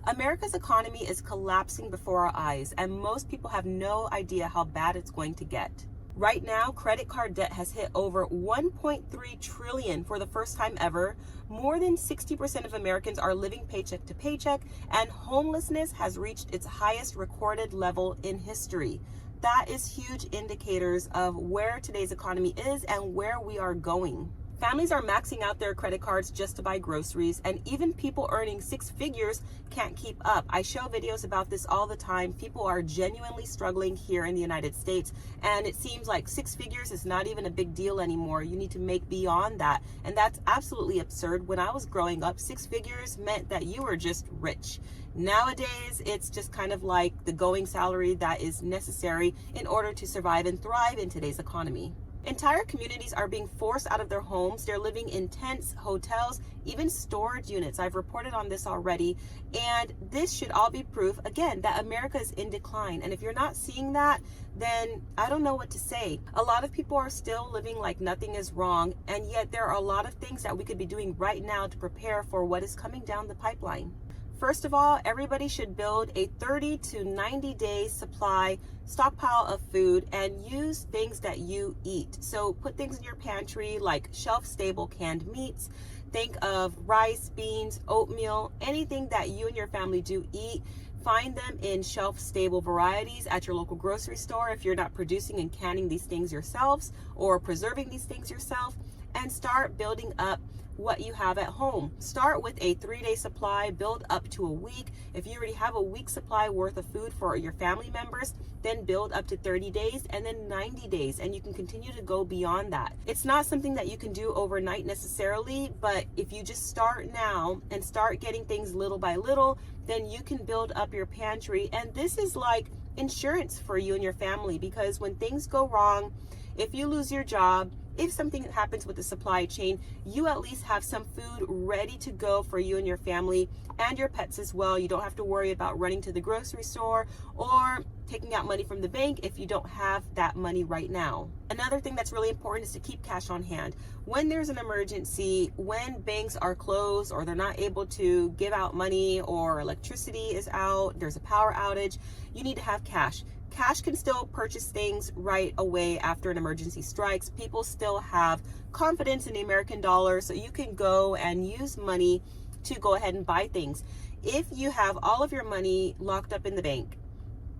America's economy is collapsing before our eyes, and most people have no idea how bad it's going to get. Right now, credit card debt has hit over 1.3 trillion for the first time ever. More than 60% of Americans are living paycheck to paycheck, and homelessness has reached its highest recorded level in history. That is huge indicators of where today's economy is and where we are going. Families are maxing out their credit cards just to buy groceries, and even people earning six figures can't keep up. I show videos about this all the time. People are genuinely struggling here in the United States, and it seems like six figures is not even a big deal anymore. You need to make beyond that, and that's absolutely absurd. When I was growing up, six figures meant that you were just rich. Nowadays, it's just kind of like the going salary that is necessary in order to survive and thrive in today's economy. Entire communities are being forced out of their homes. They're living in tents, hotels, even storage units. I've reported on this already. And this should all be proof, again, that America is in decline. And if you're not seeing that, then I don't know what to say. A lot of people are still living like nothing is wrong. And yet there are a lot of things that we could be doing right now to prepare for what is coming down the pipeline. First of all, everybody should build a 30 to 90 day supply stockpile of food and use things that you eat. So put things in your pantry like shelf stable canned meats. Think of rice, beans, oatmeal, anything that you and your family do eat. Find them in shelf stable varieties at your local grocery store if you're not producing and canning these things yourselves or preserving these things yourself, and start building up what you have at home. Start with a 3-day supply, build up to a week. If you already have a week's supply worth of food for your family members, then build up to 30 days and then 90 days, and you can continue to go beyond that. It's not something that you can do overnight necessarily, but if you just start now and start getting things little by little, then you can build up your pantry. And this is like insurance for you and your family, because when things go wrong, if you lose your job, if something happens with the supply chain, you at least have some food ready to go for you and your family and your pets as well. You don't have to worry about running to the grocery store or taking out money from the bank if you don't have that money right now. Another thing that's really important is to keep cash on hand. When there's an emergency, when banks are closed or they're not able to give out money or electricity is out, there's a power outage, you need to have cash. Cash can still purchase things right away after an emergency strikes. People still have confidence in the American dollar, so you can go and use money to go ahead and buy things. If you have all of your money locked up in the bank,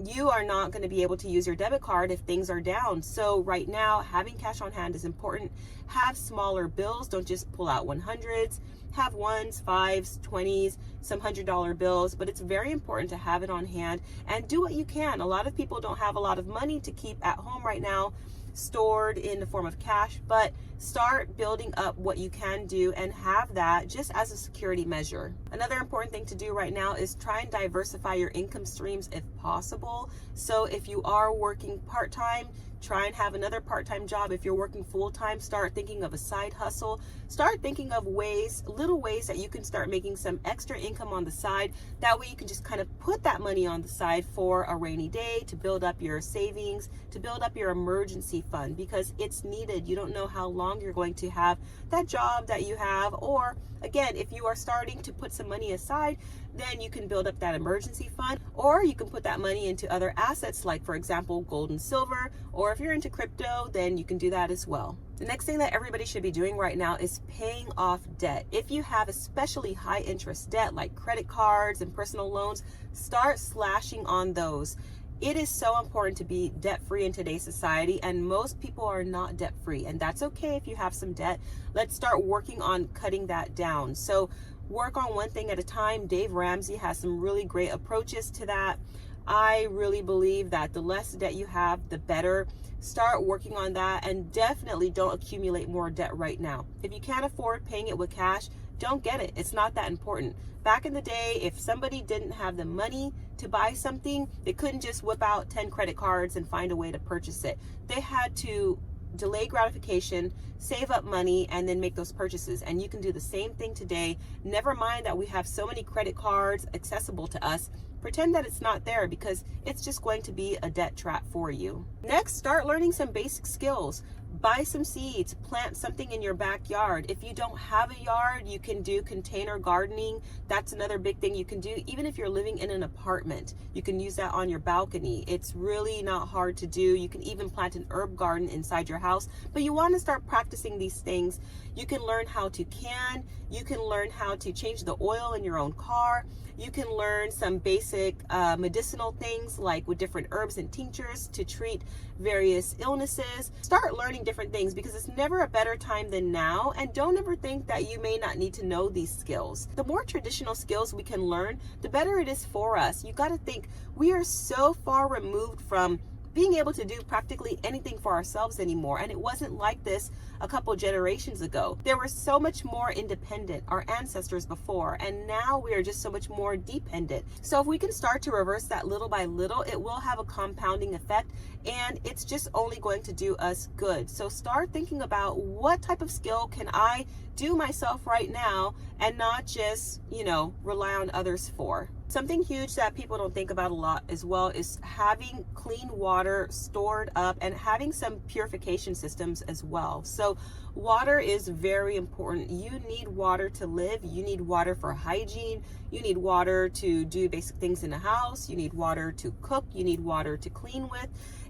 you are not going to be able to use your debit card if things are down. So right now, having cash on hand is important. Have smaller bills. Don't just pull out 100s. Have 1s, 5s, 20s, some $100 bills, but it's very important to have it on hand and do what you can. A lot of people don't have a lot of money to keep at home right now stored in the form of cash, but start building up what you can do and have that just as a security measure. Another important thing to do right now is try and diversify your income streams if possible. So if you are working part-time, try and have another part-time job. If you're working full-time, start thinking of a side hustle. Start thinking of ways, little ways that you can start making some extra income on the side. That way you can just kind of put that money on the side for a rainy day, to build up your savings, to build up your emergency fund, because it's needed. You don't know how long you're going to have that job that you have, or again, if you are starting to put some money aside, then you can build up that emergency fund, or you can put that money into other assets like, for example, gold and silver, or if you're into crypto, then you can do that as well. The next thing that everybody should be doing right now is paying off debt. If you have especially high interest debt like credit cards and personal loans, start slashing on those. It is so important to be debt-free in today's society, and most people are not debt-free, and that's okay if you have some debt. Let's start working on cutting that down. So work on one thing at a time. Dave Ramsey has some really great approaches to that. I really believe that the less debt you have, the better. Start working on that, and definitely don't accumulate more debt right now. If you can't afford paying it with cash, don't get it. It's not that important. Back in the day, if somebody didn't have the money to buy something, they couldn't just whip out 10 credit cards and find a way to purchase it. They had to delay gratification, save up money, and then make those purchases. And you can do the same thing today. Never mind that we have so many credit cards accessible to us. Pretend that it's not there, because it's just going to be a debt trap for you. Next, start learning some basic skills. Buy some seeds, plant something in your backyard. If you don't have a yard, you can do container gardening. That's another big thing you can do. Even if you're living in an apartment, you can use that on your balcony. It's really not hard to do. You can even plant an herb garden inside your house, but you want to start practicing these things. You can learn how to can, you can learn how to change the oil in your own car. You can learn some basic medicinal things like with different herbs and tinctures to treat various illnesses. Start learning different things because it's never a better time than now. And don't ever think that you may not need to know these skills. The more traditional skills we can learn, the better it is for us. You got to think we are so far removed from being able to do practically anything for ourselves anymore. And it wasn't like this a couple generations ago. They were so much more independent, our ancestors before, and now we are just so much more dependent. So if we can start to reverse that little by little, it will have a compounding effect, and it's just only going to do us good. So start thinking about what type of skill can I do myself right now and not just, rely on others for. Something huge that people don't think about a lot as well is having clean water stored up and having some purification systems as well. So water is very important. You need water to live. You need water for hygiene. You need water to do basic things in the house. You need water to cook. You need water to clean with.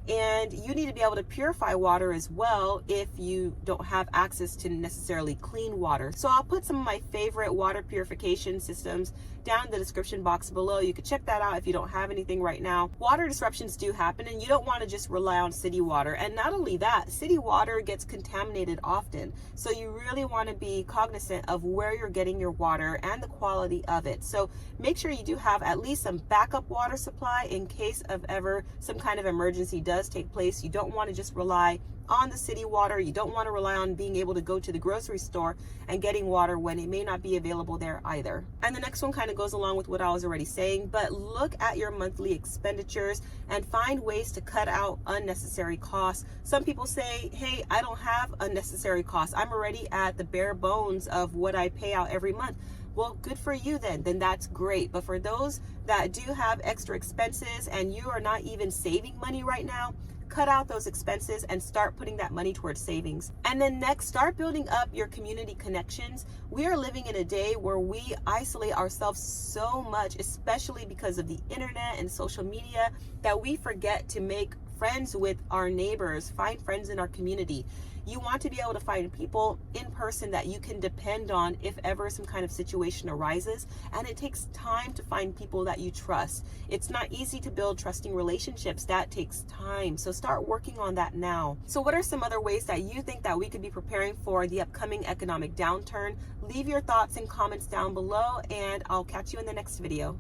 And you need to be able to purify water as well if you don't have access to necessarily clean water. So I'll put some of my favorite water purification systems down in the description box below. You can check that out if you don't have anything right now. Water disruptions do happen, and you don't want to just rely on city water. And not only that, city water gets contaminated often. So you really want to be cognizant of where you're getting your water and the quality of it. So make sure you do have at least some backup water supply in case of ever some kind of emergency does take place. You don't want to just rely on the city water. You don't want to rely on being able to go to the grocery store and getting water when it may not be available there either. And the next one kind of goes along with what I was already saying, but look at your monthly expenditures and find ways to cut out unnecessary costs. Some people say, hey, I don't have unnecessary costs. I'm already at the bare bones of what I pay out every month. Well, good for you then that's great. But for those that do have extra expenses and you are not even saving money right now, cut out those expenses and start putting that money towards savings. And then next, start building up your community connections. We are living in a day where we isolate ourselves so much, especially because of the internet and social media, that we forget to make friends with our neighbors, find friends in our community. You want to be able to find people in person that you can depend on if ever some kind of situation arises. And it takes time to find people that you trust. It's not easy to build trusting relationships. That takes time. So start working on that now. So what are some other ways that you think that we could be preparing for the upcoming economic downturn? Leave your thoughts and comments down below, and I'll catch you in the next video.